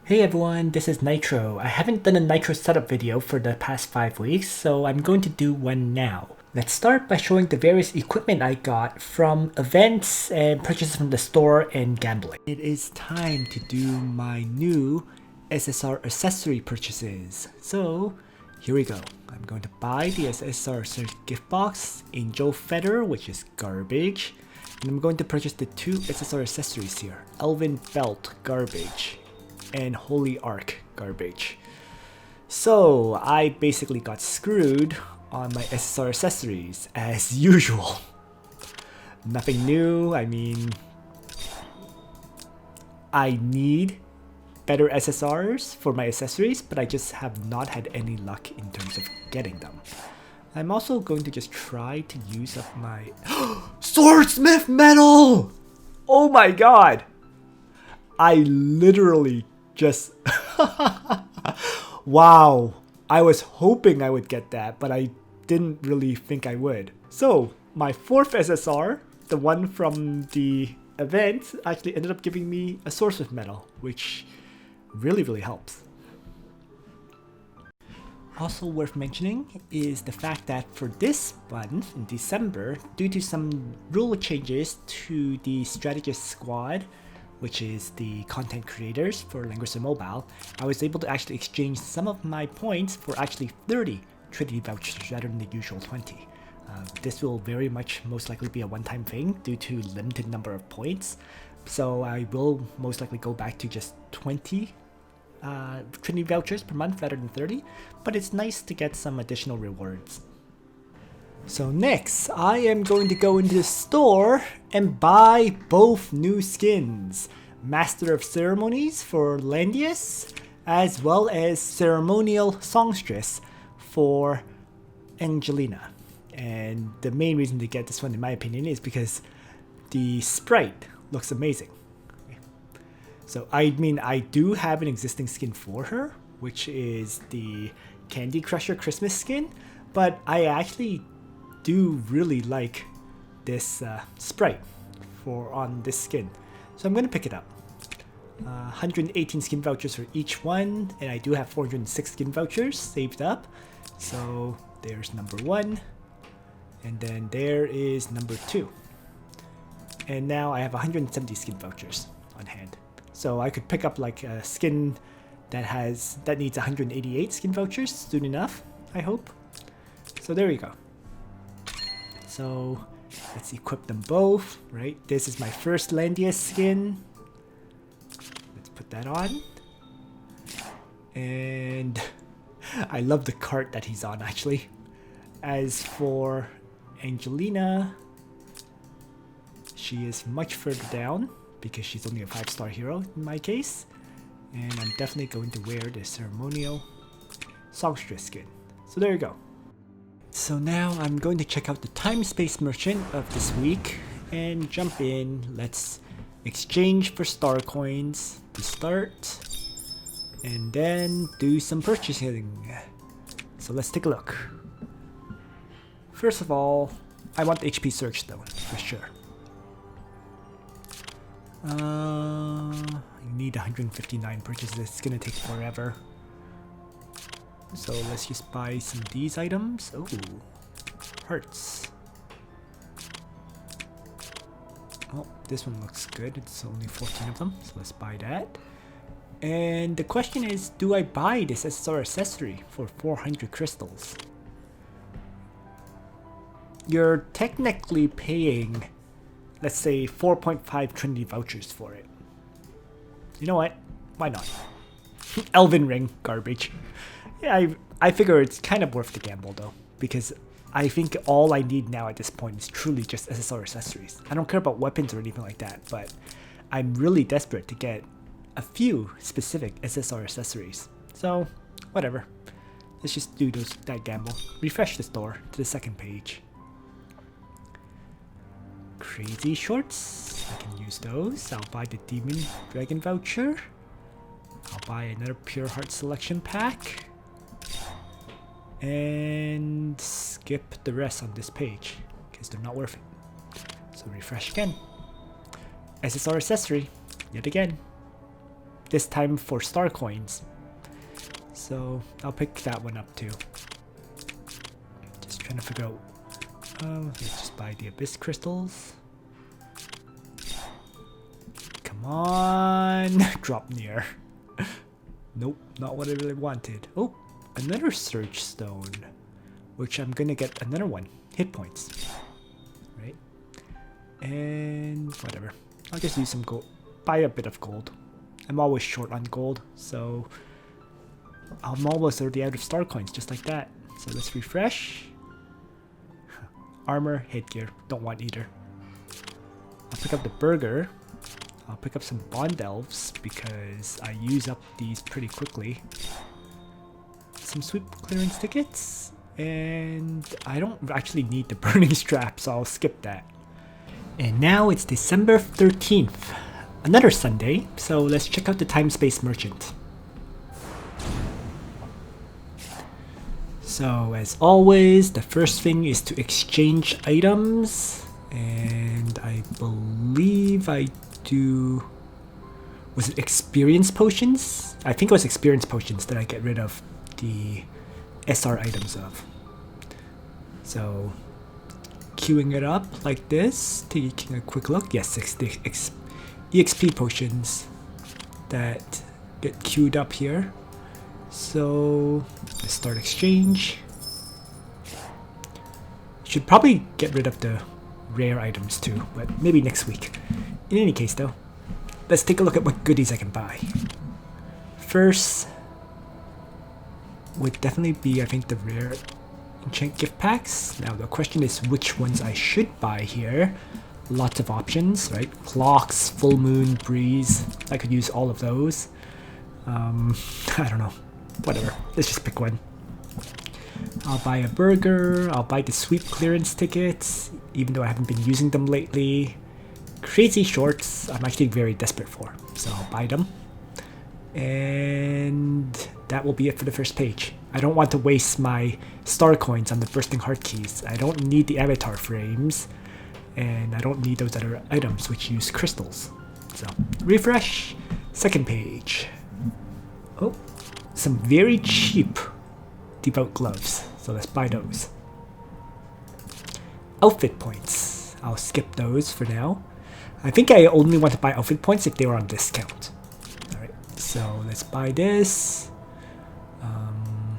Hey everyone, this is Nitro. I haven't done a Nitro setup video for the past 5 weeks, so I'm going to do one now. Let's start by showing the various equipment I got from events and purchases from the store and gambling. It is time to do my new SSR accessory purchases. So here we go. I'm going to buy the SSR gift box, Angel Feather, which is garbage. And I'm going to purchase the two SSR accessories here, Elven Belt, garbage, and Holy Ark, garbage. So I basically got screwed on my SSR accessories as usual. Nothing new. I mean, I need better SSRs for my accessories, but I just have not had any luck in terms of getting them. I'm also going to just try to use up my Swordsmith medal! Oh my god! I literally just wow, I was hoping I would get that, but I didn't really think I would. So my fourth SSR, the one from the event, actually ended up giving me a Swordsmith medal, which really helps. Also worth mentioning is the fact that for this month in December, due to some rule changes to the strategist squad, which is the content creators for Language Mobile, I was able to actually exchange some of my points for actually 30 Trinity vouchers rather than the usual 20. This will very much most likely be a one-time thing due to limited number of points, so I will most likely go back to just 20 Trinity vouchers per month rather than 30, but it's nice to get some additional rewards. So next, I am going to go into the store and buy both new skins. Master of Ceremonies for Landius, as well as Ceremonial Songstress for Angelina. And the main reason to get this one, in my opinion, is because the sprite looks amazing. So I mean, I do have an existing skin for her, which is the Candy Crusher Christmas skin, but I actually do really like this sprite on this skin, so I'm gonna pick it up. 118 skin vouchers for each one, and I do have 406 skin vouchers saved up. So there's number 1, and then there is number 2, and now I have 170 skin vouchers on hand. So I could pick up like a skin that needs 188 skin vouchers soon enough, I hope. So there you go. So let's equip them both, right? This is my first Landius skin. Let's put that on. And I love the cart that he's on, actually. As for Angelina, she is much further down because she's only a 5-star hero in my case. And I'm definitely going to wear the Ceremonial Songstress skin. So there you go. So now I'm going to check out the Timespace merchant of this week and jump in. Let's exchange for star coins to start and then do some purchasing. So let's take a look. First of all, I want the HP Surge though, for sure. You need 159 purchases, it's gonna take forever. So let's just buy some of these items. Oh, hearts. Oh, this one looks good. It's only 14 of them, so let's buy that. And the question is, do I buy this SSR accessory for 400 crystals? You're technically paying, let's say, 4.5 Trinity vouchers for it. You know what? Why not? Elven Ring, garbage. Yeah, I figure it's kind of worth the gamble though, because I think all I need now at this point is truly just SSR accessories. I don't care about weapons or anything like that, but I'm really desperate to get a few specific SSR accessories. So, whatever. Let's just do that gamble. Refresh the store to the second page. Crazy shorts. I can use those. I'll buy the Demon Dragon voucher. I'll buy another Pure Heart selection pack. And skip the rest on this page because they're not worth it. So refresh again. SSR accessory, yet again. this time for star coins. So I'll pick that one up too. Just trying to figure out, let's just buy the abyss crystals. Come on, drop near. Nope, not what I really wanted. Oh, another surge stone, which I'm gonna get another one, hit points, right? And whatever, I'll just use some gold, buy a bit of gold. I'm always short on gold, so I'm almost already out of star coins, just like that. So let's refresh. Armor, headgear, don't want either. I'll pick up the burger. I'll pick up some bond elves because I use up these pretty quickly. Some sweep clearance tickets, and I don't actually need the burning strap, so I'll skip that. And now it's December 13th, another Sunday, so let's check out the Timespace merchant. So as always, the first thing is to exchange items, and I believe I do, was it experience potions? I think it was experience potions that I get rid of the SR items of. So queuing it up like this, taking a quick look. Yes, EXP potions that get queued up here. So let's start exchange. Should probably get rid of the rare items too, but maybe next week. In any case though, let's take a look at what goodies I can buy. First would definitely be, I think, the rare enchant gift packs. Now the question is which ones I should buy here. Lots of options, right? Clocks, full moon, breeze. I could use all of those. I don't know. Whatever. Let's just pick one. I'll buy a burger. I'll buy the sweep clearance tickets, even though I haven't been using them lately. Crazy shorts, I'm actually very desperate for, so I'll buy them. And that will be it for the first page. I don't want to waste my star coins on the bursting heart keys. I don't need the avatar frames, and I don't need those other items which use crystals. So refresh, second page. Oh, some very cheap devout gloves, so let's buy those. Outfit points, I'll skip those for now. I think I only want to buy outfit points if they were on discount. Alright, so let's buy this. I'm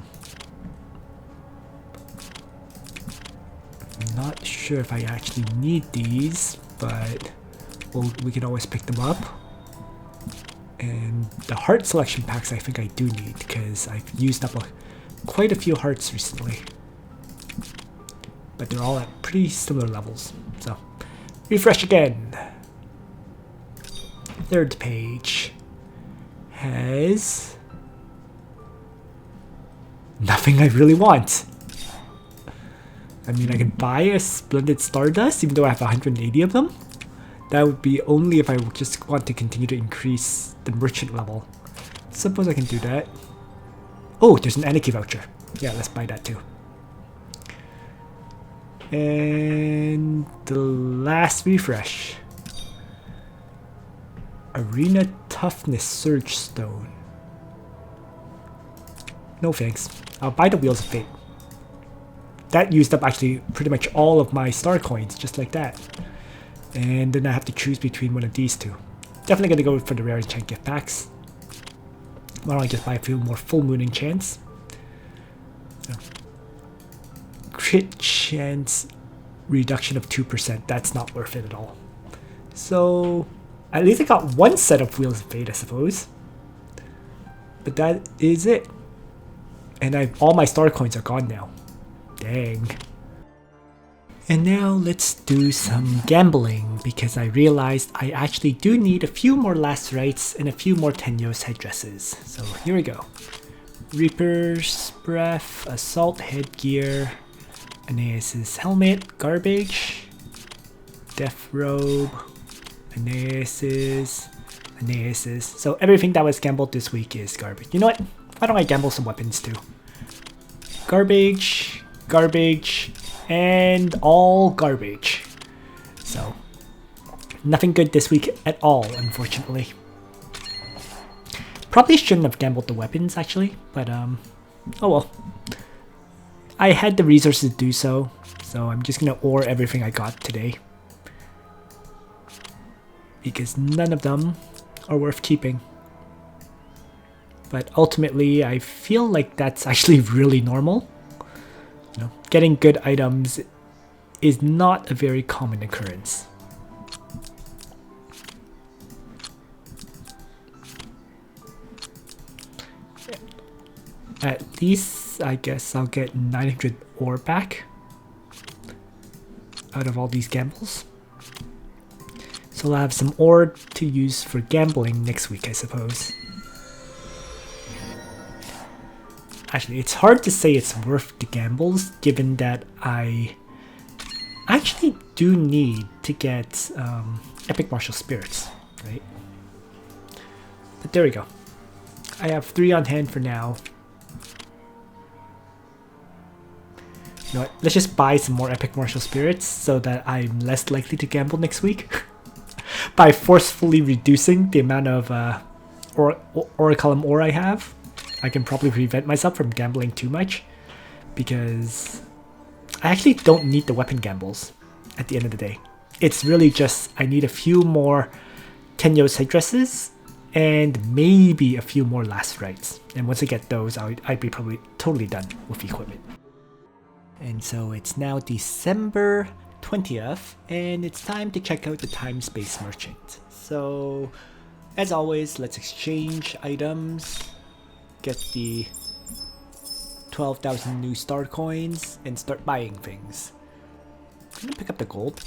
not sure if I actually need these, but we can always pick them up. And the heart selection packs I think I do need because I've used up quite a few hearts recently. But they're all at pretty similar levels. So, refresh again. Third page has nothing I really want. I mean, I can buy a Splendid Stardust even though I have 180 of them. That would be only if I just want to continue to increase the merchant level. Suppose I can do that. Oh, there's an Anarchy voucher. Yeah, let's buy that too. And the last refresh. Arena Toughness Surge Stone. No thanks. I'll buy the Wheels of Fate. That used up actually pretty much all of my star coins, just like that. And then I have to choose between one of these two. Definitely gonna go for the rare enchant gift packs. Why don't I just buy a few more full moon enchants? So. Crit chance reduction of 2%. That's not worth it at all. So at least I got one set of Wheels of Fate, I suppose. But that is it. And all my star coins are gone now. Dang. And now let's do some gambling because I realized I actually do need a few more last rites and a few more Tenyos headdresses. So here we go. Reaper's Breath, Assault Headgear, Aeneas's Helmet, Garbage, Death Robe, Aeneas's. So everything that was gambled this week is garbage. You know what? Why don't I gamble some weapons too? Garbage, garbage, and all garbage. So nothing good this week at all, unfortunately. Probably shouldn't have gambled the weapons actually, but oh well. I had the resources to do so, so I'm just gonna ore everything I got today. Because none of them are worth keeping. But ultimately, I feel like that's actually really normal. You know, getting good items is not a very common occurrence. At least, I guess I'll get 900 ore back out of all these gambles. So I'll have some ore to use for gambling next week, I suppose. Actually, it's hard to say it's worth the gambles, given that I actually do need to get Epic Martial Spirits, right? But there we go. I have 3 on hand for now. You know what? Let's just buy some more Epic Martial Spirits so that I'm less likely to gamble next week. By forcefully reducing the amount of Orichalcum ore I have, I can probably prevent myself from gambling too much, because I actually don't need the weapon gambles at the end of the day. It's really just I need a few more Tenyo's headdresses and maybe a few more last rites. And once I get those, I'd be probably totally done with equipment. And so it's now December 20th, and it's time to check out the Timespace merchant. So, as always, let's exchange items, get the 12,000 new star coins, and start buying things. I'm gonna pick up the gold.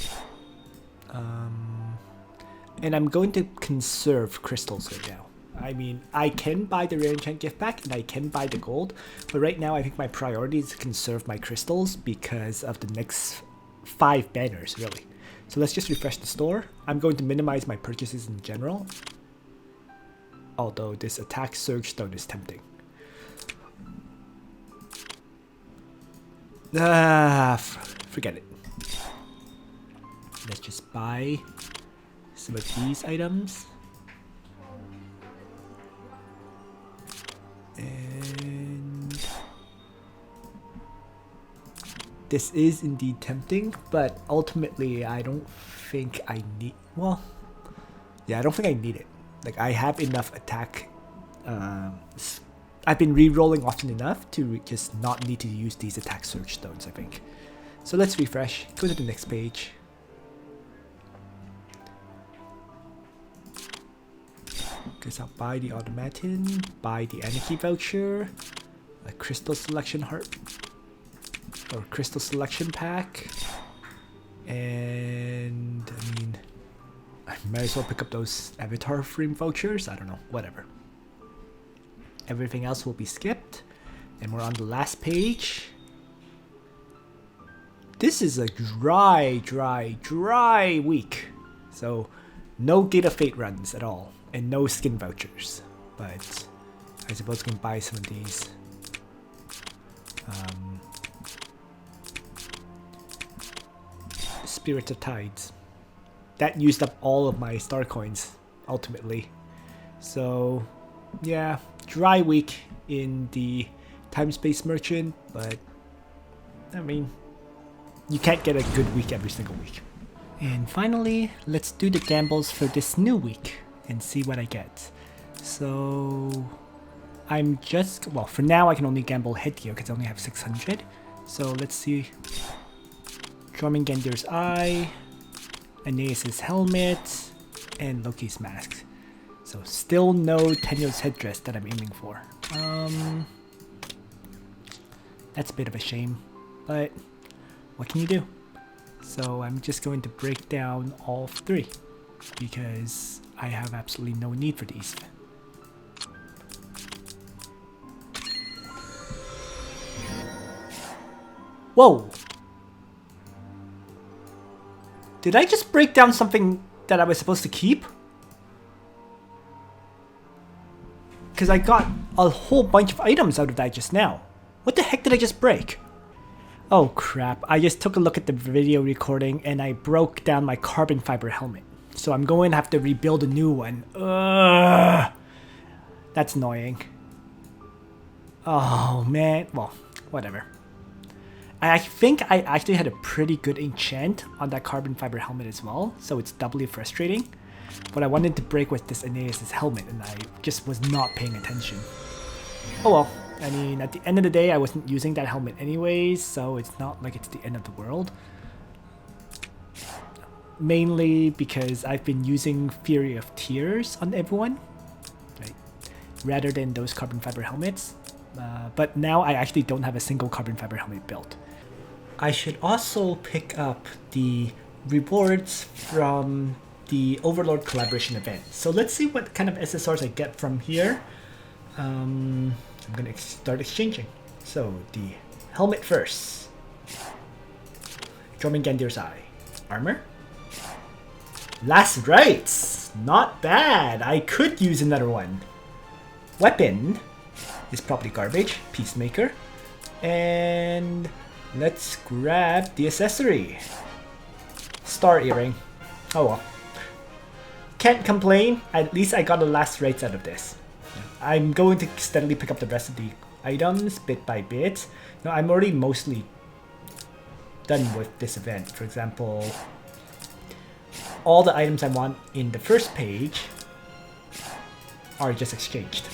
And I'm going to conserve crystals right now. I mean, I can buy the rare enchant gift pack and I can buy the gold, but right now I think my priority is to conserve my crystals because of the next 5 banners, really. So let's just refresh the store. I'm going to minimize my purchases in general, although this attack surge stone is tempting. Forget it. Let's just buy some of these items. And this is indeed tempting, but ultimately I don't think I need, well, yeah, I don't think I need it. Like, I have enough attack. I've been re-rolling often enough to just not need to use these attack surge stones, I think. So let's refresh, go to the next page. Guess I'll buy the automaton, buy the anarchy voucher, a crystal selection heart, or crystal selection pack, and I mean, I might as well pick up those avatar frame vouchers. I don't know, whatever. Everything else will be skipped, and we're on the last page. This is a dry week, so no Gate of Fate runs at all. And no skin vouchers, but I suppose we can buy some of these. Spirit of Tides. That used up all of my star coins, ultimately. So, yeah, dry week in the Timespace merchant, but I mean, you can't get a good week every single week. And finally, let's do the gambles for this new week and see what I get. So I'm just, well, for now I can only gamble headgear because I only have 600. So let's see. Jormungandr's Eye, Aeneas' helmet, and Loki's mask. So still no Tenyo's headdress that I'm aiming for. That's a bit of a shame, but what can you do? So I'm just going to break down all 3 because I have absolutely no need for these. Whoa! Did I just break down something that I was supposed to keep? Because I got a whole bunch of items out of that just now. What the heck did I just break? Oh crap, I just took a look at the video recording and I broke down my carbon fiber helmet. So I'm going to have to rebuild a new one. Ugh. That's annoying. Oh man, well, whatever. I think I actually had a pretty good enchant on that carbon fiber helmet as well, so it's doubly frustrating. What I wanted to break with this Aeneas' helmet, and I just was not paying attention. Oh well, I mean, at the end of the day, I wasn't using that helmet anyways, so it's not like it's the end of the world. Mainly because I've been using Fury of Tears on everyone, right? Rather than those carbon fiber helmets. But now I actually don't have a single carbon fiber helmet built. I should also pick up the rewards from the Overlord Collaboration event. So let's see what kind of SSRs I get from here. I'm gonna start exchanging. So the helmet first. Jormungandr's Eye. Armor. Last Rites. Not bad. I could use another one. Weapon is probably garbage. Peacemaker. And let's grab the accessory. Star Earring. Oh well. Can't complain. At least I got the last rights out of this. I'm going to steadily pick up the rest of the items bit by bit. Now I'm already mostly done with this event. For example, all the items I want in the first page are just exchanged.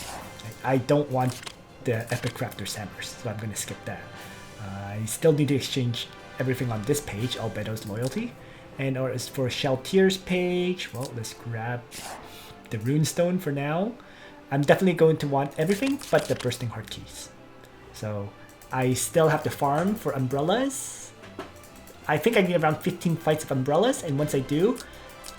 I don't want the Epic Raptor's hammers, so I'm going to skip that. I still need to exchange everything on this page, Albedo's Loyalty. And or as for Shaltier's page, well, let's grab the Runestone for now. I'm definitely going to want everything but the Bursting Heart keys. So I still have to farm for umbrellas. I think I need around 15 fights of umbrellas, and once I do,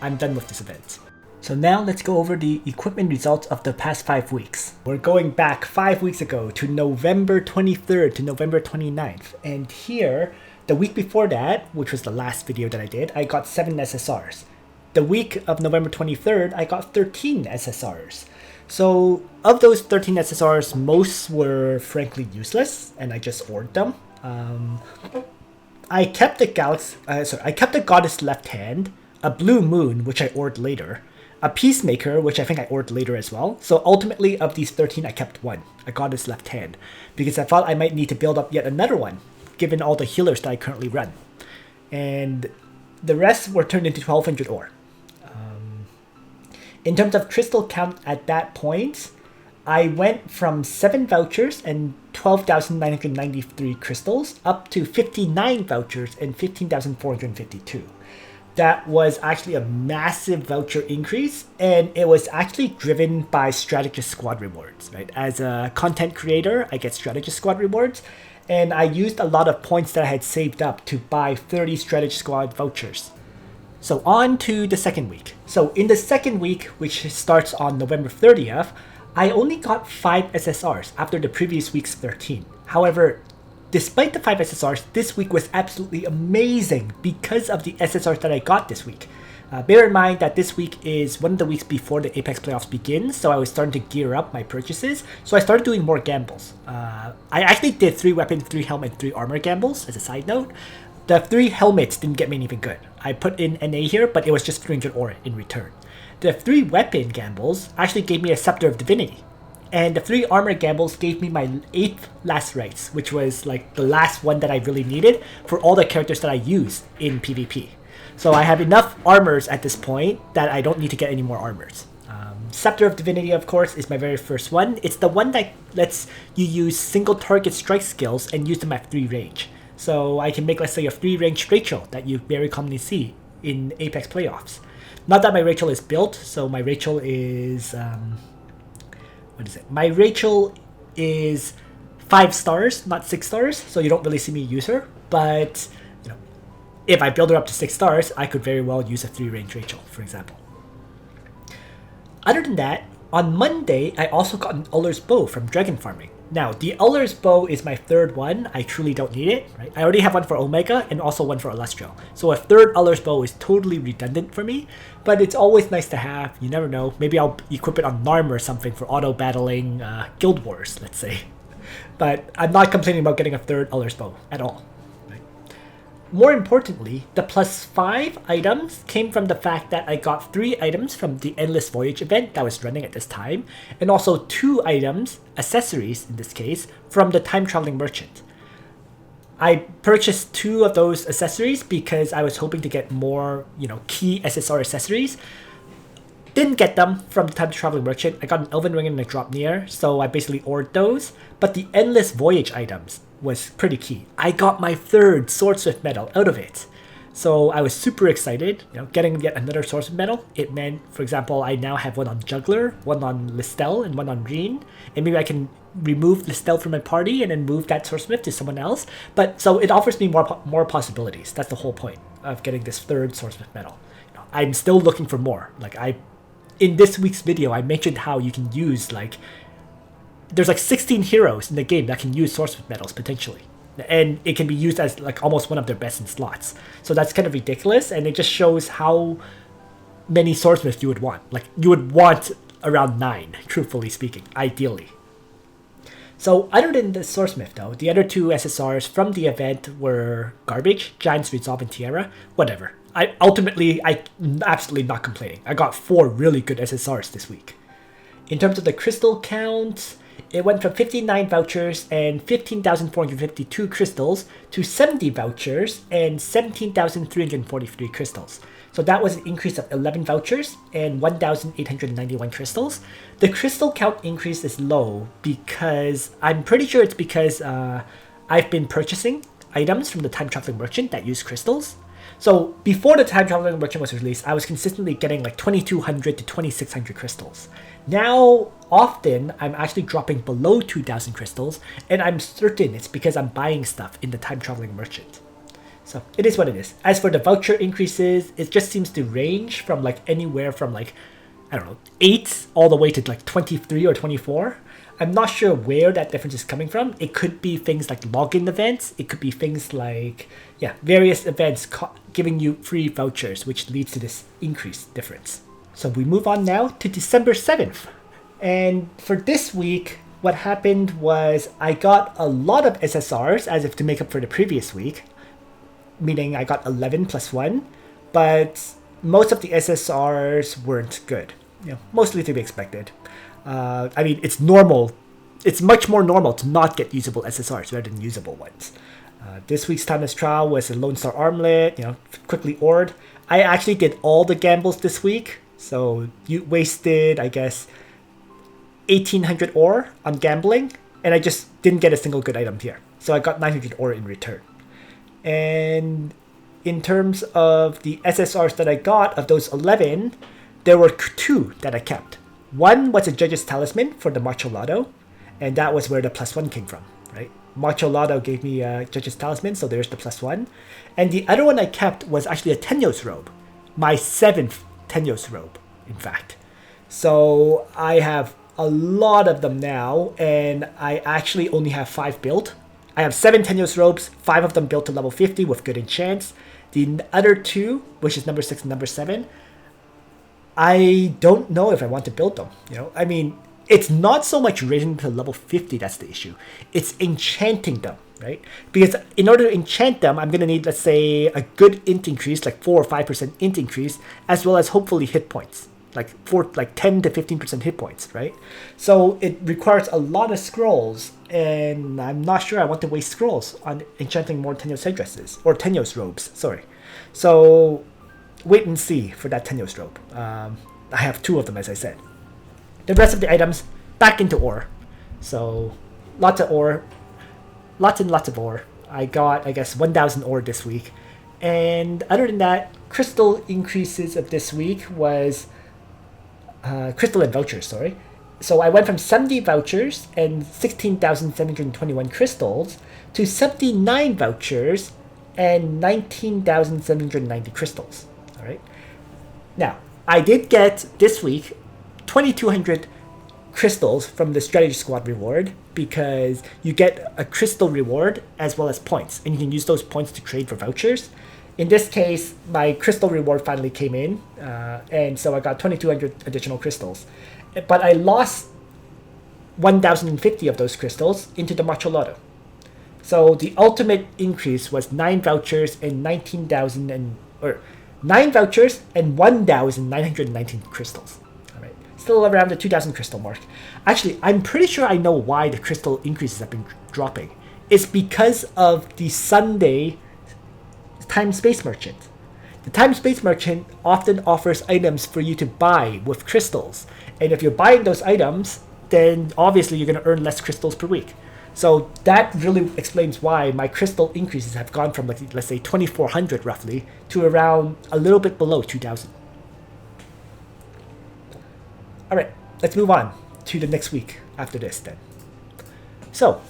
I'm done with this event. So now let's go over the equipment results of the past 5 weeks. We're going back 5 weeks ago to November 23rd to November 29th. And here, the week before that, which was the last video that I did, I got 7 SSRs. The week of November 23rd, I got 13 SSRs. So of those 13 SSRs, most were frankly useless, and I just ordered them. I kept the Goddess Left Hand, a Blue Moon, which I ordered later, a Peacemaker, which I think I ordered later as well. So ultimately, of these 13, I kept one, a Goddess Left Hand, because I thought I might need to build up yet another one, given all the healers that I currently run. And the rest were turned into 1200 ore. In terms of crystal count at that point, I went from 7 vouchers and 12,993 crystals up to 59 vouchers and 15,452. That was actually a massive voucher increase, and it was actually driven by Strategist Squad rewards, right? As a content creator, I get Strategist Squad rewards, and I used a lot of points that I had saved up to buy 30 Strategist Squad vouchers. So on to the second week. So in the second week, which starts on November 30th, I only got 5 SSRs after the previous week's 13. However, despite the 5 SSRs, this week was absolutely amazing because of the SSRs that I got this week. Bear in mind that this week is one of the weeks before the Apex playoffs begin, so I was starting to gear up my purchases, so I started doing more gambles. I actually did 3 weapon, 3 helmet, 3 armor gambles, as a side note. The 3 helmets didn't get me anything good. I put in NA here, but it was just 300 ore in return. The 3 weapon gambles actually gave me a Scepter of Divinity. And the 3 armor gambles gave me my 8th last rites, which was like the last one that I really needed for all the characters that I use in PvP. So I have enough armors at this point that I don't need to get any more armors. Scepter of Divinity, of course, is my very first one. It's the one that lets you use single target strike skills and use them at 3 range. So I can make, let's say, a 3-range Rachel that you very commonly see in Apex playoffs. Not that my Rachel is built, so my Rachel is... what is it? My Rachel is 5 stars, not 6 stars, so you don't really see me use her. But, you know, if I build her up to 6 stars, I could very well use a 3-range Rachel, for example. Other than that, on Monday, I also got an Uller's Bow from Dragon Farming. Now, the Uller's Bow is my 3rd one. I truly don't need it, right? I already have one for Omega and also one for Illustrial. So a 3rd Uller's Bow is totally redundant for me, but it's always nice to have. You never know. Maybe I'll equip it on Narm or something for auto-battling Guild Wars, let's say. But I'm not complaining about getting a 3rd Uller's Bow at all. Right? more importantly, the +5 items came from the fact that I got 3 items from the Endless Voyage event that was running at this time, and also 2 items, accessories in this case, from the Time Traveling Merchant. I purchased 2 of those accessories because I was hoping to get more, key SSR accessories. Didn't get them from the Time Traveling Merchant. I got an Elven Ring and a Drop Near, so I basically ordered those. But the Endless Voyage items was pretty key. I got my 3rd Swordsmith medal out of it. So I was super excited, getting yet another Swordsmith medal. It meant, for example, I now have one on Juggler, one on Listel, and one on Reen. And maybe I can remove Listel from my party and then move that Swordsmith to someone else. But so it offers me more possibilities. That's the whole point of getting this 3rd Swordsmith medal. I'm still looking for more. In this week's video, I mentioned how you can use there's 16 heroes in the game that can use Swordsmith medals potentially, and it can be used as almost one of their best in slots. So that's kind of ridiculous, and it just shows how many Swordsmiths you would want. You would want around 9, truthfully speaking, ideally. So other than the Swordsmith though, the other 2 SSRs from the event were garbage, Giant's Resolve and Tiara, whatever. I'm absolutely not complaining. I got 4 really good SSRs this week. In terms of the crystal count, it went from 59 vouchers and 15,452 crystals to 70 vouchers and 17,343 crystals. So that was an increase of 11 vouchers and 1,891 crystals. The crystal count increase is low because I'm pretty sure it's because I've been purchasing items from the Time Traveling Merchant that use crystals. So before the Time Traveling Merchant was released, I was consistently getting 2,200 to 2,600 crystals. Now, often, I'm actually dropping below 2,000 crystals, and I'm certain it's because I'm buying stuff in the Time Traveling Merchant. So it is what it is. As for the voucher increases, it just seems to range from anywhere from 8 all the way to 23 or 24. I'm not sure where that difference is coming from. It could be things like login events. It could be things various events giving you free vouchers, which leads to this increased difference. So we move on now to December 7th. And for this week, what happened was I got a lot of SSRs as if to make up for the previous week, meaning I got 11 plus 1, but most of the SSRs weren't good. Mostly to be expected. It's normal. It's much more normal to not get usable SSRs rather than usable ones. This week's Timeless Trial was a Lone Star Armlet, quickly ored. I actually did all the gambles this week, so you wasted, 1,800 ore on gambling, and I just didn't get a single good item here. So I got 900 ore in return. And in terms of the SSRs that I got, of those 11, there were 2 that I kept. One was a Judge's Talisman for the Macho Lotto, and that was where the +1 came from, right? Macho Lotto gave me a Judge's Talisman, so there's the +1. And the other one I kept was actually a Tenyos Robe, my 7th Tenyos Robe, in fact. So I have a lot of them now, and I actually only have 5 built. I have 7 Tenyos Robes, 5 of them built to level 50 with good enchants. The other 2, which is number 6 and number 7, I don't know if I want to build them. It's not so much raising to level 50 that's the issue. It's enchanting them, right? Because in order to enchant them, I'm going to need, let's say, a good int increase, 4 or 5% int increase, as well as hopefully hit points, 10 to 15% hit points, right? So it requires a lot of scrolls, and I'm not sure I want to waste scrolls on enchanting more Tenyos headdresses, or Tenyos robes, sorry. So wait and see for that Tenyos robe. I have 2 of them, as I said. The rest of the items, back into ore. So, lots of ore. Lots and lots of ore. I got, 1,000 ore this week. And other than that, crystal increases of this week was... crystal and vouchers, sorry. So I went from 70 vouchers and 16,721 crystals to 79 vouchers and 19,790 crystals. Alright. Now, I did get, this week, 2,200 crystals from the Strategy Squad reward because you get a crystal reward as well as points, and you can use those points to trade for vouchers. In this case, my crystal reward finally came in, and so I got 2,200 additional crystals. But I lost 1,050 of those crystals into the Macho Lotto. So the ultimate increase was 9 vouchers and 19,000 or 9 vouchers and 1,919 crystals. All right, still around the 2,000 crystal mark. Actually, I'm pretty sure I know why the crystal increases have been dropping. It's because of the Sunday Timespace merchant. The Timespace merchant often offers items for you to buy with crystals, and if you're buying those items, then obviously you're going to earn less crystals per week. So that really explains why my crystal increases have gone from, like, let's say 2,400 roughly to around a little bit below 2,000. All right, let's move on to the next week after this then. So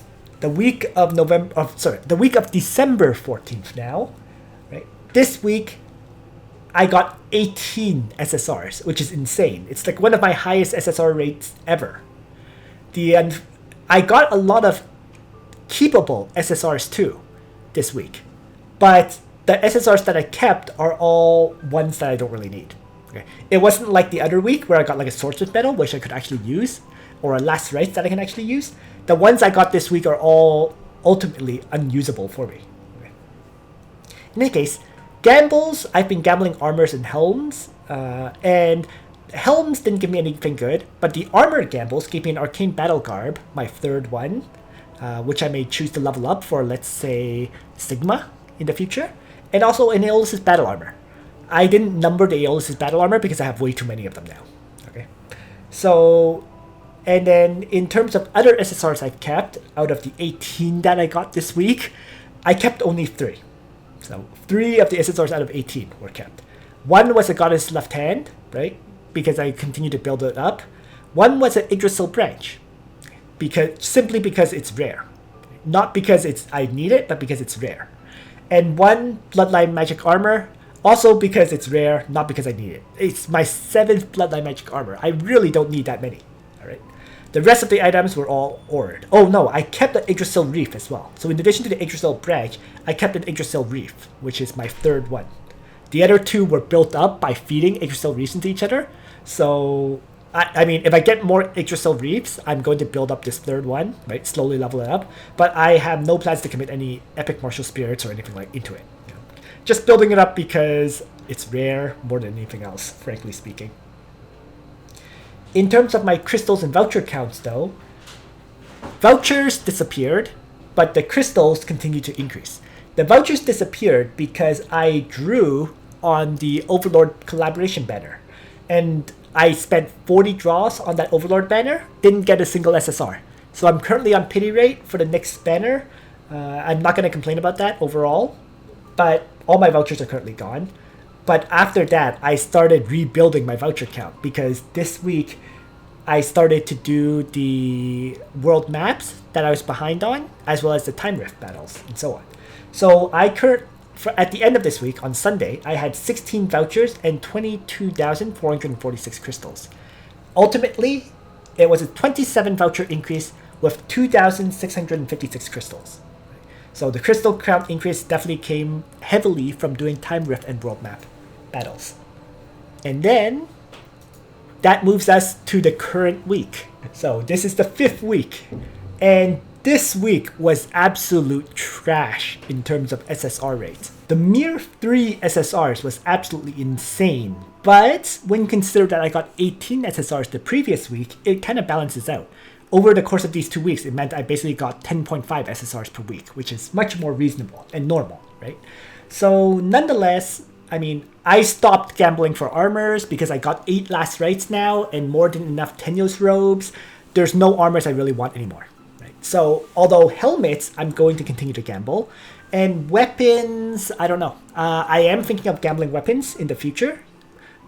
the week of the week of December 14th now, right? This week I got 18 SSRs, which is insane. It's like one of my highest SSR rates ever. I got a lot of keepable SSRs too this week, but the SSRs that I kept are all ones that I don't really need. Okay, it wasn't like the other week where I got like a Swordsmith medal, which I could actually use, or a Last Rites that I can actually use. The ones I got this week are all ultimately unusable for me. Okay. In any case, gambles, I've been gambling armors and helms, and helms didn't give me anything good, but the armor gambles gave me an arcane battle garb, my third one, which I may choose to level up for, let's say, Sigma in the future, and also an Aeolus' battle armor. I didn't number the Aeolus' battle armor because I have way too many of them now. Okay, so, and then in terms of other SSRs I've kept, out of the 18 that I got this week, I kept only 3. So 3 of the SSRs out of 18 were kept. One was a Goddess Left Hand, right? Because I continued to build it up. One was an Yggdrasil Branch, simply because it's rare. Not because I need it, but because it's rare. And one Bloodline Magic Armor, also because it's rare, not because I need it. It's my 7th Bloodline Magic Armor. I really don't need that many. All right. The rest of the items were all Ored. Oh no, I kept the Yggdrasil Reef as well. So in addition to the Yggdrasil Branch, I kept an Yggdrasil Reef, which is my 3rd one. The other 2 were built up by feeding Yggdrasil Reefs into each other. So, I mean, if I get more Yggdrasil Reefs, I'm going to build up this 3rd one, right? Slowly level it up. But I have no plans to commit any Epic Martial Spirits or anything like into it. You know? Just building it up because it's rare more than anything else, frankly speaking. In terms of my crystals and voucher counts, though, vouchers disappeared, but the crystals continue to increase. The vouchers disappeared because I drew on the Overlord Collaboration banner. And I spent 40 draws on that Overlord banner, didn't get a single SSR. So I'm currently on pity rate for the next banner. I'm not going to complain about that overall, but all my vouchers are currently gone. But after that, I started rebuilding my voucher count because this week I started to do the world maps that I was behind on, as well as the time rift battles and so on. So at the end of this week, on Sunday, I had 16 vouchers and 22,446 crystals. Ultimately, it was a 27 voucher increase with 2,656 crystals. So the crystal count increase definitely came heavily from doing time rift and world map battles. And then that moves us to the current week. So this is the 5th week. And this week was absolute trash in terms of SSR rates. The mere 3 SSRs was absolutely insane. But when considered that I got 18 SSRs the previous week, it kind of balances out. Over the course of these 2 weeks, it meant I basically got 10.5 SSRs per week, which is much more reasonable and normal, right? So nonetheless, I mean, I stopped gambling for armors because I got 8 Last Rites now and more than enough Tenuous Robes. There's no armors I really want anymore. So, although helmets, I'm going to continue to gamble. And weapons, I don't know. I am thinking of gambling weapons in the future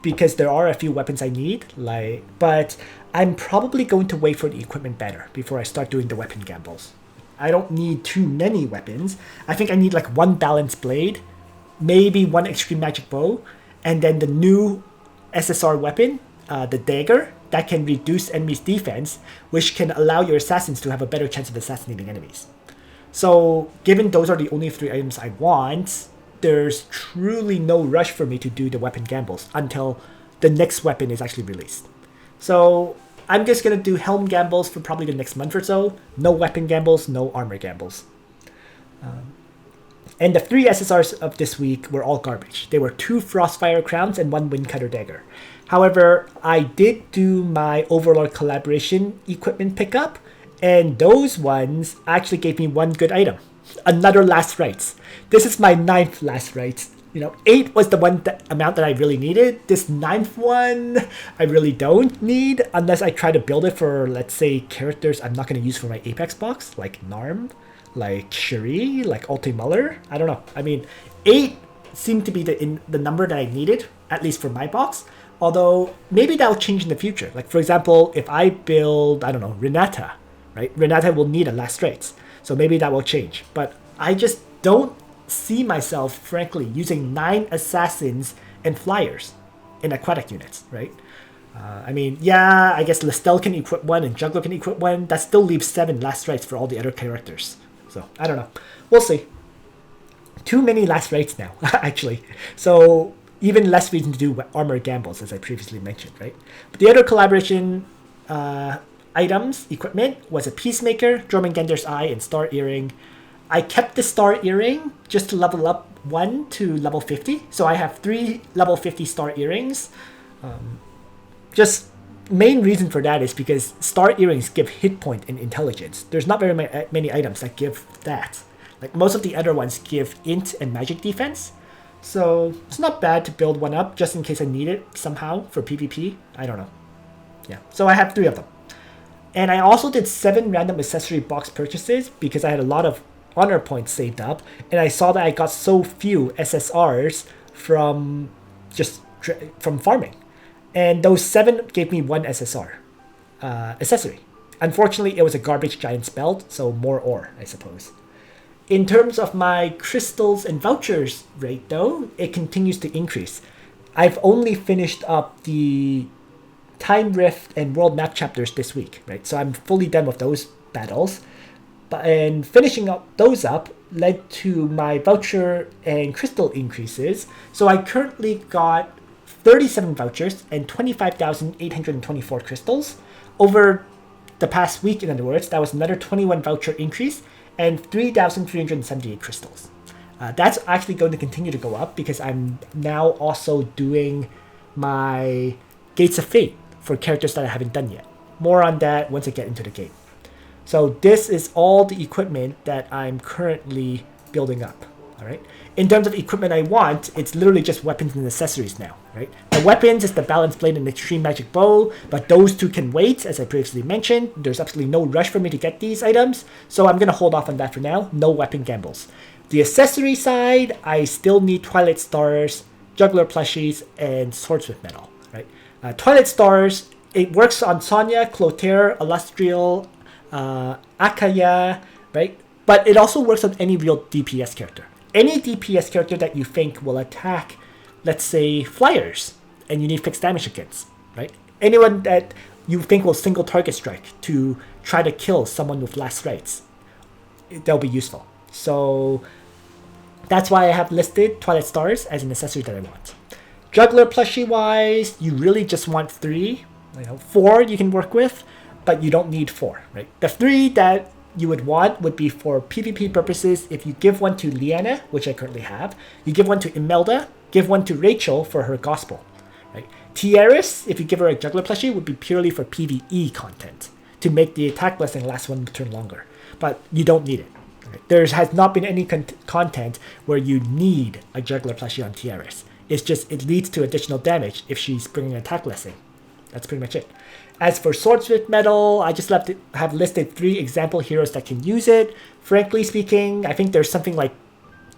because there are a few weapons I need. But I'm probably going to wait for the equipment banner before I start doing the weapon gambles. I don't need too many weapons. I think I need like 1 balanced blade, maybe 1 extreme magic bow, and then the new SSR weapon, the dagger, that can reduce enemies' defense, which can allow your assassins to have a better chance of assassinating enemies. So, given those are the only 3 items I want, there's truly no rush for me to do the weapon gambles until the next weapon is actually released. So, I'm just going to do helm gambles for probably the next month or so. No weapon gambles, no armor gambles. And the 3 SSRs of this week were all garbage. They were 2 Frostfire Crowns and 1 Windcutter Dagger. However, I did do my Overlord Collaboration equipment pickup, and those ones actually gave me 1 good item. Another Last Rites. This is my 9th Last Rites. 8 was the amount that I really needed. This 9th one, I really don't need, unless I try to build it for, let's say, characters I'm not going to use for my Apex box, like Narm, like Cherie, like Ulti Muller. I don't know. I mean, 8 seemed to be the number that I needed, at least for my box. Although, maybe that will change in the future. Like, for example, if I build, I don't know, Renata, right? Renata will need a Last Rites. So maybe that will change. But I just don't see myself, frankly, using 9 assassins and flyers in aquatic units, right? I mean, yeah, I guess Listel can equip 1 and Juggler can equip 1. That still leaves 7 Last Rites for all the other characters. So, I don't know. We'll see. Too many Last Rites now, actually. So, even less reason to do armor gambles, as I previously mentioned, right? But the other collaboration items, equipment, was a Peacemaker, Jormungandr's Eye, and Star Earring. I kept the Star Earring just to level up 1 to level 50. So I have 3 level 50 Star Earrings. Just main reason for that is because Star Earrings give hit point and intelligence. There's not very many items that give that. Like most of the other ones give int and magic defense. So it's not bad to build one up just in case I need it somehow for PvP. I don't know. Yeah, so I have 3 of them. And I also did 7 random accessory box purchases because I had a lot of honor points saved up, and I saw that I got so few SSRs from farming, and those 7 gave me 1 SSR accessory. Unfortunately, it was a garbage giant's belt, so more ore, I suppose. In terms of my crystals and vouchers rate, though, it continues to increase. I've only finished up the Time Rift and World Map chapters this week, right? So I'm fully done with those battles. And finishing up those up led to my voucher and crystal increases. So I currently got 37 vouchers and 25,824 crystals. Over the past week, in other words, that was another 21 voucher increase and 3,378 crystals. That's actually going to continue to go up because I'm now also doing my Gates of Fate for characters that I haven't done yet. More on that once I get into the game. So this is all the equipment that I'm currently building up, all right? In terms of equipment I want, it's literally just weapons and accessories now, right? The weapons is the Balance Blade and the Extreme Magic Bow, but those 2 can wait, as I previously mentioned. There's absolutely no rush for me to get these items, so I'm going to hold off on that for now. No weapon gambles. The accessory side, I still need Twilight Stars, Juggler Plushies, and Swordsmith Metal, right? Twilight Stars, it works on Sonya, Clotaire, Illustrial, Akaya, right? But it also works on any real DPS character. Any DPS character that you think will attack, let's say, flyers, and you need fixed damage against, right? Anyone that you think will single target strike to try to kill someone with Last Rites, they'll be useful. So that's why I have listed Twilight Stars as an accessory that I want. Juggler plushie wise, you really just want 3. 4 you can work with, but you don't need 4, right? The 3 that you would want would be for PvP purposes. If you give one to Liana, which I currently have, you give one to Imelda, give one to Rachel for her gospel, right? Tiaris, if you give her a juggler plushie, would be purely for PvE content to make the attack blessing last 1 turn longer, but you don't need it. Right? There has not been any content where you need a juggler plushie on Tiaris. It's just it leads to additional damage if she's bringing an attack blessing. That's pretty much it. As for Swordsmith Metal, I just have listed 3 example heroes that can use it. Frankly speaking, I think there's something like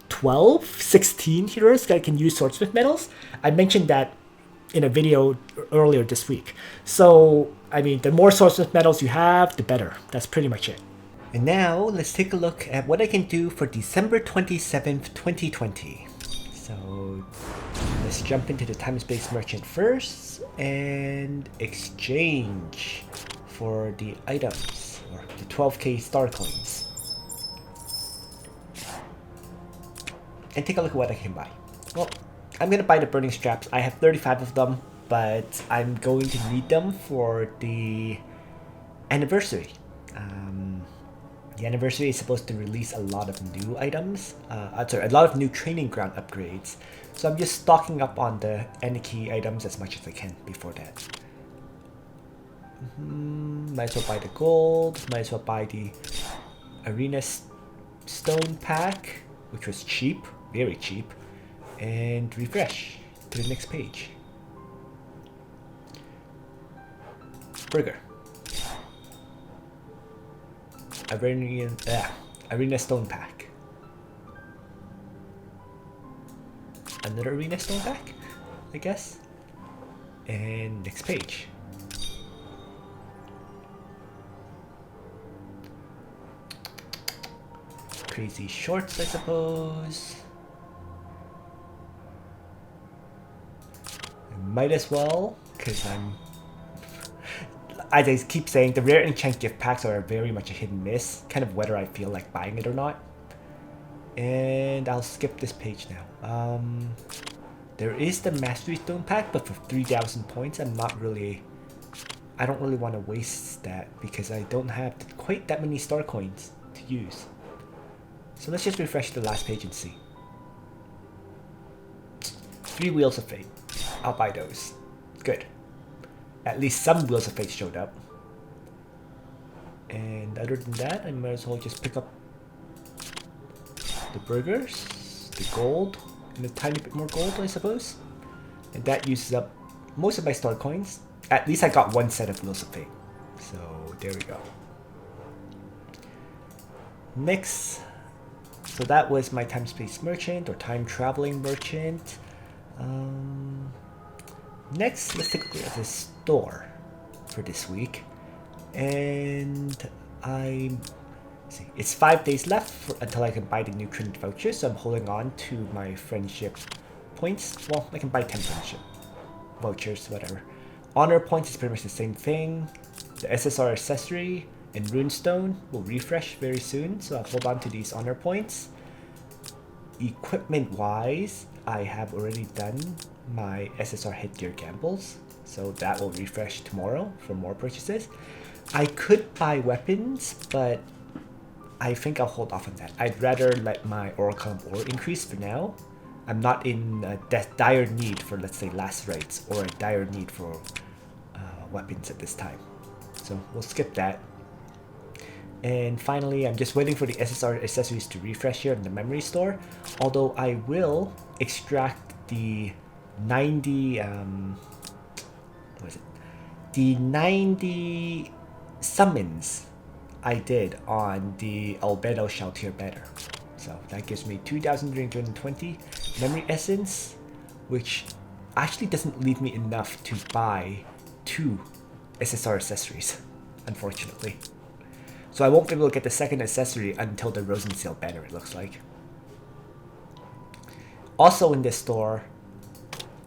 12, 16 heroes that can use Swordsmith Metals. I mentioned that in a video earlier this week. So, I mean, the more Swordsmith Metals you have, the better. That's pretty much it. And now, let's take a look at what I can do for December 27th, 2020. So, let's jump into the Timespace merchant first and exchange for the items, or the 12k star coins. And take a look at what I can buy. Well, I'm going to buy the burning straps. I have 35 of them, but I'm going to need them for the anniversary. The anniversary is supposed to release a lot of new items, a lot of new training ground upgrades. So I'm just stocking up on the Aniki items as much as I can before that. Might as well buy the gold, might as well buy the Arena Stone pack, which was cheap, very cheap, and refresh to the next page. Burger. Arena Stone pack. Another Arena Stone pack, I guess. And next page. Crazy shorts, I suppose. I might as well, because as I keep saying, the rare enchant gift packs are very much a hit and miss, kind of whether I feel like buying it or not. And I'll skip this page now. There is the Mastery Stone pack, but for 3,000 points, I don't really want to waste that because I don't have quite that many star coins to use. So let's just refresh the last page and see. 3 Wheels of Fate. I'll buy those. Good. At least some Wheels of Fate showed up. And other than that, I might as well just pick up the burgers, the gold, and a tiny bit more gold, I suppose. And that uses up most of my star coins. At least I got 1 set of Wheels of Fate. So there we go. Next, so that was my Timespace merchant or time traveling merchant. Next, let's take a look at the store for this week. And see, it's 5 days left until I can buy the new credit voucher, so I'm holding on to my friendship points. Well, I can buy 10 friendship vouchers, whatever. Honor points is pretty much the same thing. The SSR accessory and runestone will refresh very soon, so I'll hold on to these honor points. Equipment wise, I have already done my SSR headgear gambles, so that will refresh tomorrow for more purchases. I could buy weapons, but I think I'll hold off on that. I'd rather let my Oracle ore increase for now. I'm not in a dire need for, let's say, last rites or a dire need for weapons at this time. So we'll skip that. And finally, I'm just waiting for the SSR accessories to refresh here in the memory store. Although I will extract the 90, what is it? The 90 summons I did on the Albedo Shoutier banner. So that gives me 2,320 memory essence, which actually doesn't leave me enough to buy 2 SSR accessories, unfortunately. So I won't be able to get the second accessory until the Rosenseal banner, it looks like. Also in this store,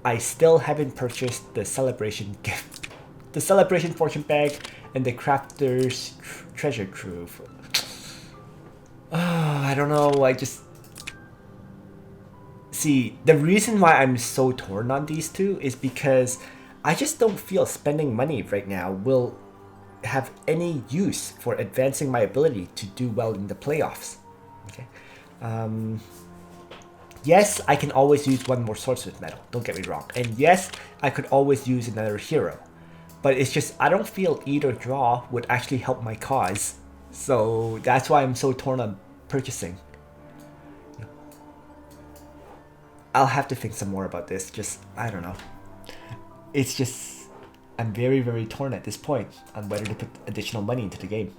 I still haven't purchased the celebration gift, the celebration fortune bag, and the crafter's treasure trove. I don't know, I just... See, the reason why I'm so torn on these two is because I just don't feel spending money right now will have any use for advancing my ability to do well in the playoffs. Okay. Yes, I can always use one more Swordsmith medal, don't get me wrong. And yes, I could always use another hero. But it's just, I don't feel either draw would actually help my cause. So that's why I'm so torn on purchasing. I'll have to think some more about this, just, I don't know. It's just, I'm very, very torn at this point on whether to put additional money into the game.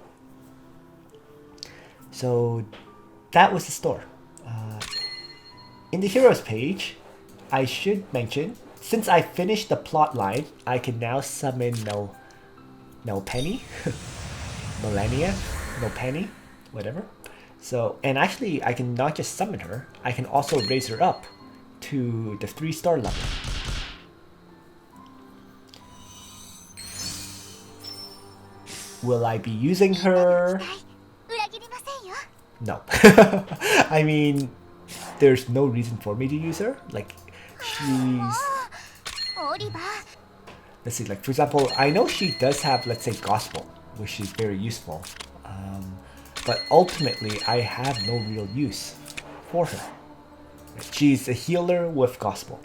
So that was the store. In the heroes page, I should mention, since I finished the plot line, I can now summon Melpenny, Melania, Melpenny, whatever. So, and actually I can not just summon her, I can also raise her up to the 3-star level. Will I be using her? No. I mean, there's no reason for me to use her. Like, she's... Let's see, like, for example, I know she does have, let's say, Gospel, which is very useful. but ultimately I have no real use for her. She's a healer with Gospel,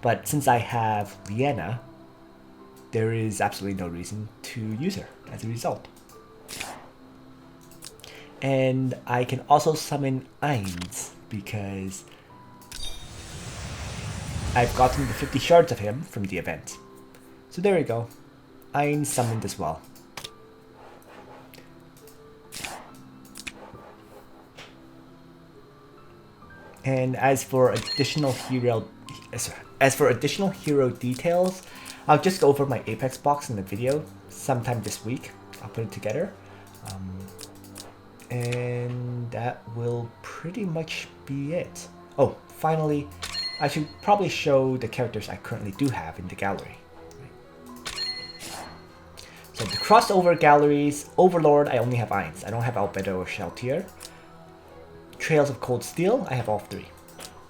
but since I have Leanna, there is absolutely no reason to use her as a result. And I can also summon Ainz because I've gotten the 50 shards of him from the event. So there we go. Ainz summoned as well. And as for additional hero details, I'll just go over my Apex box in the video sometime this week. I'll put it together. And that will pretty much be it. Oh, finally, I should probably show the characters I currently do have in the gallery. So the crossover galleries, Overlord, I only have Ainz. I don't have Albedo or Sheltier. Trails of Cold Steel, I have all 3.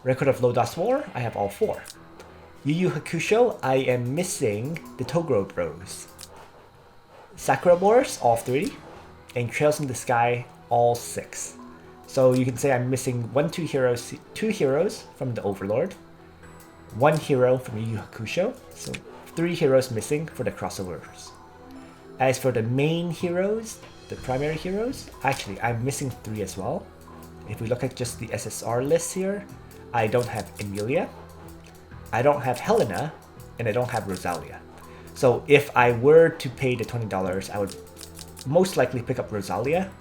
Record of Lodas War, I have all 4. Yu Yu Hakusho, I am missing the Toguro Bros. Sakura Wars, all 3. And Trails in the Sky, all 6. So you can say I'm missing 2 heroes from the Overlord, 1 hero from Yu Yu Hakusho, so 3 heroes missing for the crossovers. As for the main heroes, the primary heroes, actually I'm missing 3 as well. If we look at just the SSR list here, I don't have Emilia, I don't have Helena, and I don't have Rosalia. So if I were to pay the $20, I would most likely pick up Rosalia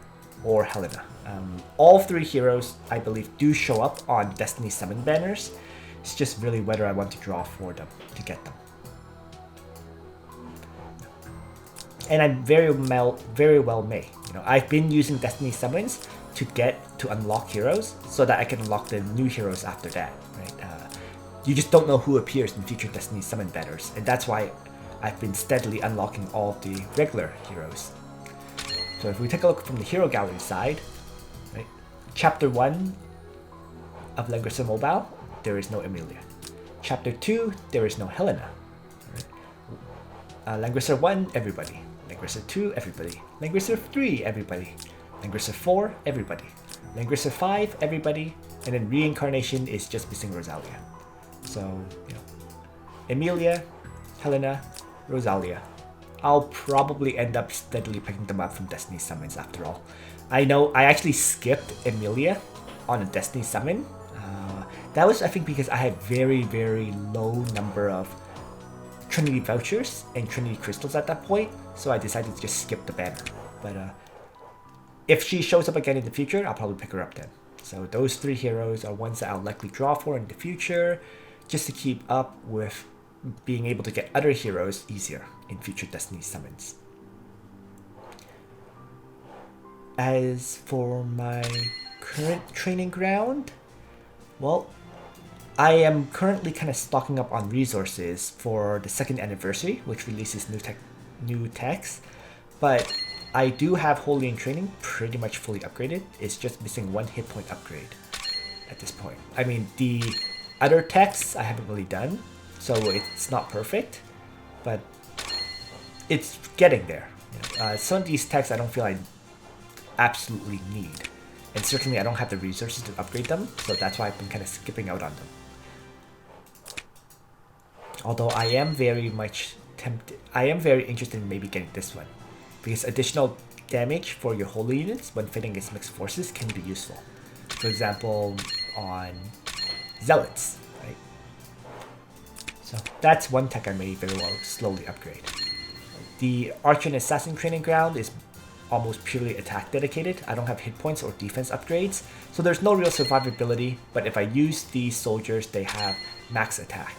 or Helena. All 3 heroes, I believe, do show up on Destiny Summon banners. It's just really whether I want to draw for them to get them. And I very well may. I've been using Destiny Summons to unlock heroes so that I can unlock the new heroes after that. Right? You just don't know who appears in future Destiny Summon banners, and that's why I've been steadily unlocking all of the regular heroes. So if we take a look from the hero gallery side, right, Chapter 1 of Langrisser Mobile, there is no Emilia. Chapter 2, there is no Helena. Right? Langrisser 1, everybody. Langrisser 2, everybody. Langrisser 3, everybody. Langrisser 4, everybody. Langrisser 5, everybody. And then Reincarnation is just missing Rosalia. So, Emilia, Helena, Rosalia. I'll probably end up steadily picking them up from Destiny Summons after all. I know I actually skipped Emilia on a Destiny Summon. That was, I think, because I had very low number of Trinity Vouchers and Trinity Crystals at that point, so I decided to just skip the banner. But if she shows up again in the future, I'll probably pick her up then. So those 3 heroes are ones that I'll likely draw for in the future, just to keep up with being able to get other heroes easier in future Destiny Summons. As for my current training ground, well, I am currently kind of stocking up on resources for the 2nd anniversary, which releases new techs, but I do have Holy in Training pretty much fully upgraded. It's just missing 1 hit point upgrade at this point. I mean, the other techs I haven't really done, so it's not perfect, but it's getting there. Some of these techs I don't feel I absolutely need, and certainly I don't have the resources to upgrade them, so that's why I've been kind of skipping out on them. Although I am very interested in maybe getting this one, because additional damage for your holy units when fighting against mixed forces can be useful. For example, on zealots, right? So that's one tech I may very well slowly upgrade. The Archer and Assassin training ground is almost purely attack dedicated. I don't have hit points or defense upgrades, so there's no real survivability, but if I use these soldiers, they have max attack.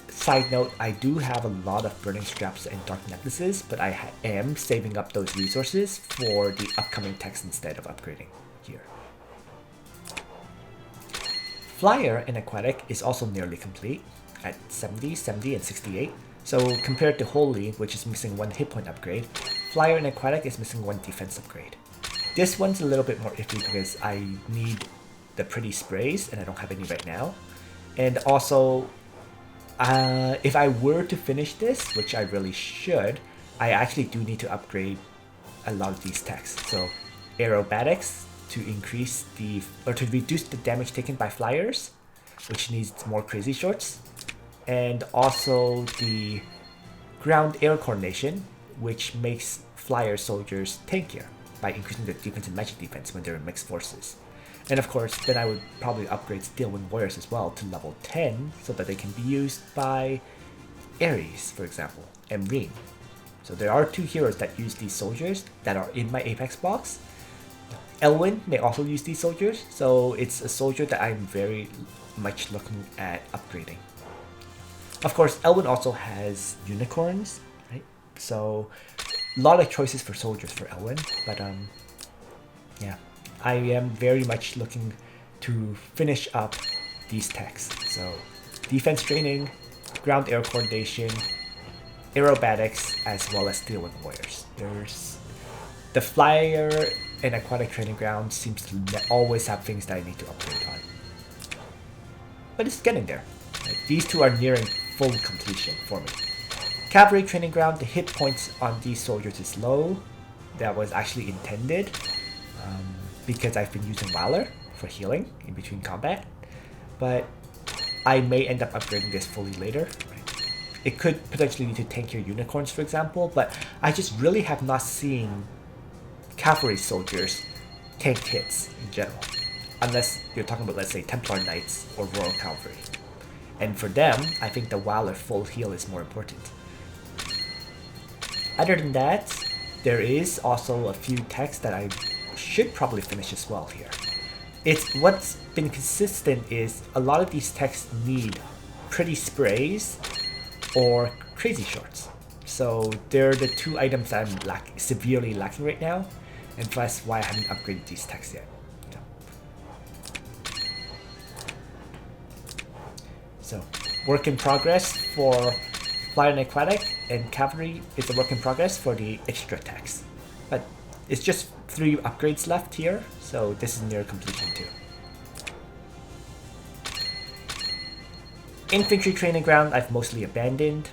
Side note, I do have a lot of burning straps and dark necklaces, but I am saving up those resources for the upcoming techs instead of upgrading here. Flyer and Aquatic is also nearly complete at 70, 70, and 68. So compared to Holy, which is missing 1 hit point upgrade, Flyer and Aquatic is missing 1 defense upgrade. This one's a little bit more iffy because I need the pretty sprays and I don't have any right now. And also, if I were to finish this, which I really should, I actually do need to upgrade a lot of these techs. So aerobatics to increase to reduce the damage taken by flyers, which needs more crazy shorts, and also the ground air coordination, which makes flyer soldiers tankier by increasing their defense and magic defense when they're in mixed forces. And of course, then I would probably upgrade Steel Wing Warriors as well to level 10 so that they can be used by Ares, for example, and Reem. So there are 2 heroes that use these soldiers that are in my Apex box. Elwyn may also use these soldiers, so it's a soldier that I'm very much looking at upgrading. Of course, Elwyn also has unicorns, right? So a lot of choices for soldiers for Elwyn, but yeah, I am very much looking to finish up these techs. So defense training, ground air coordination, aerobatics, as well as Steel Wing Warriors. There's the flyer and aquatic training ground seems to always have things that I need to upgrade on, but it's getting there. Like, these 2 are nearing full completion for me. Cavalry training ground, the hit points on these soldiers is low. That was actually intended because I've been using Valor for healing in between combat, but I may end up upgrading this fully later. It could potentially lead to tankier unicorns, for example, but I just really have not seen cavalry soldiers tank hits in general, unless you're talking about, let's say, Templar Knights or Royal Cavalry. And for them, I think the Valor full heal is more important. Other than that, there is also a few techs that I should probably finish as well here. What's been consistent is a lot of these techs need pretty sprays or crazy shorts. So they're the 2 items that I'm severely lacking right now, and that's why I haven't upgraded these techs yet. So work in progress for Flyer and Aquatic, and Cavalry is a work in progress for the extra techs. But it's just 3 upgrades left here, so this is near completion too. Infantry training ground I've mostly abandoned.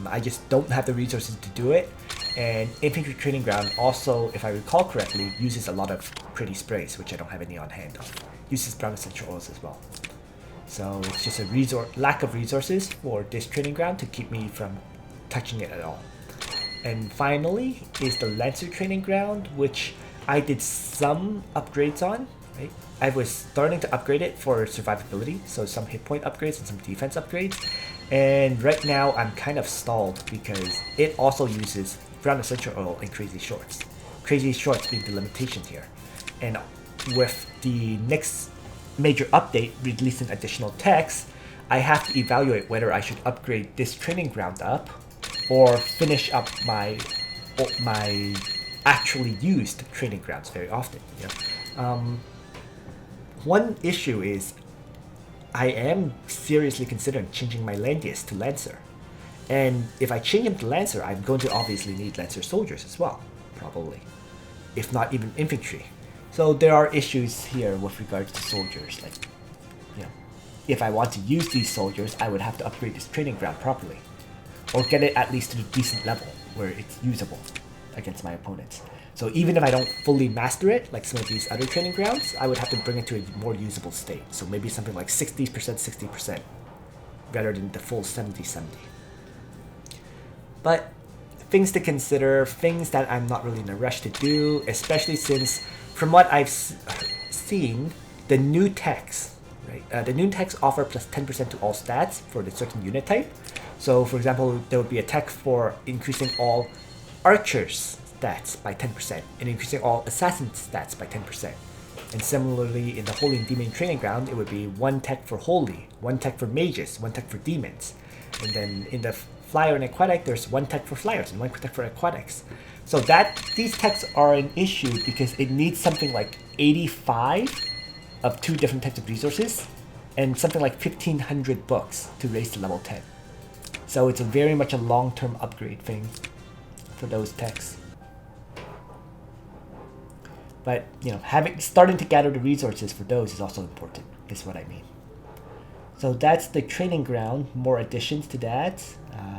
I just don't have the resources to do it, and infantry training ground also, if I recall correctly, uses a lot of pretty sprays, which I don't have any on hand of. Uses brown essential oils as well. So it's just a lack of resources for this training ground to keep me from touching it at all. And finally is the Lancer training ground, which I did some upgrades on, right? I was starting to upgrade it for survivability, so some hit point upgrades and some defense upgrades. And right now I'm kind of stalled because it also uses brown essential oil and crazy shorts. Crazy shorts being the limitation here. And with the next major update releasing additional techs, I have to evaluate whether I should upgrade this training ground up or finish up my actually used training grounds very often. One issue is I am seriously considering changing my Landius to Lancer. And if I change him to Lancer, I'm going to obviously need Lancer soldiers as well, probably. If not even infantry. So there are issues here with regards to soldiers. Like, if I want to use these soldiers, I would have to upgrade this training ground properly. Or get it at least to a decent level where it's usable against my opponents. So even if I don't fully master it, like some of these other training grounds, I would have to bring it to a more usable state. So maybe something like 60%, 60%, rather than the full 70-70. But things to consider, things that I'm not really in a rush to do, especially since, from what I've seen, the new techs, right? The new techs offer plus 10% to all stats for the certain unit type. So for example, there would be a tech for increasing all archers stats by 10% and increasing all assassin stats by 10%. And similarly, in the Holy and Demon training ground, it would be 1 tech for Holy, 1 tech for Mages, 1 tech for Demons. And then in the Flyer and Aquatic, there's 1 tech for Flyers and 1 tech for Aquatics. So these techs are an issue because it needs something like 85 of 2 different types of resources and something like 1,500 books to raise to level 10. So it's very much a long-term upgrade thing for those techs. But starting to gather the resources for those is also important, is what I mean. So that's the training ground, more additions to that,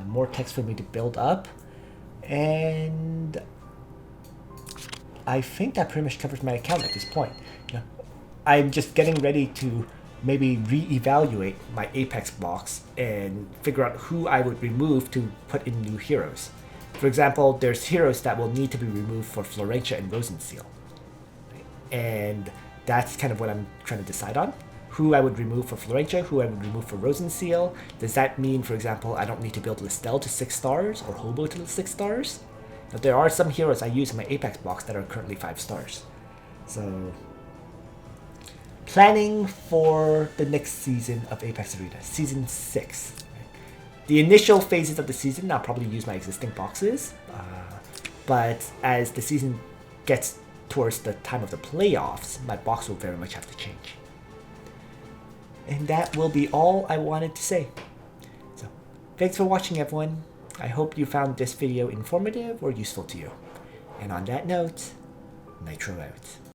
more text for me to build up, and I think that pretty much covers my account at this point. You know, I'm just getting ready to maybe reevaluate my Apex box and figure out who I would remove to put in new heroes. For example, there's heroes that will need to be removed for Florentia and Rosenseal. And that's kind of what I'm trying to decide on. Who I would remove for Florentia, who I would remove for Rosenseal. Does that mean, for example, I don't need to build Listel to 6 stars or Hobo to 6 stars? Now, there are some heroes I use in my Apex box that are currently 5 stars. So, planning for the next season of Apex Arena, Season 6. The initial phases of the season, I'll probably use my existing boxes. But as the season gets towards the time of the playoffs, my box will very much have to change. And that will be all I wanted to say. So, thanks for watching, everyone. I hope you found this video informative or useful to you. And on that note, Nitro out.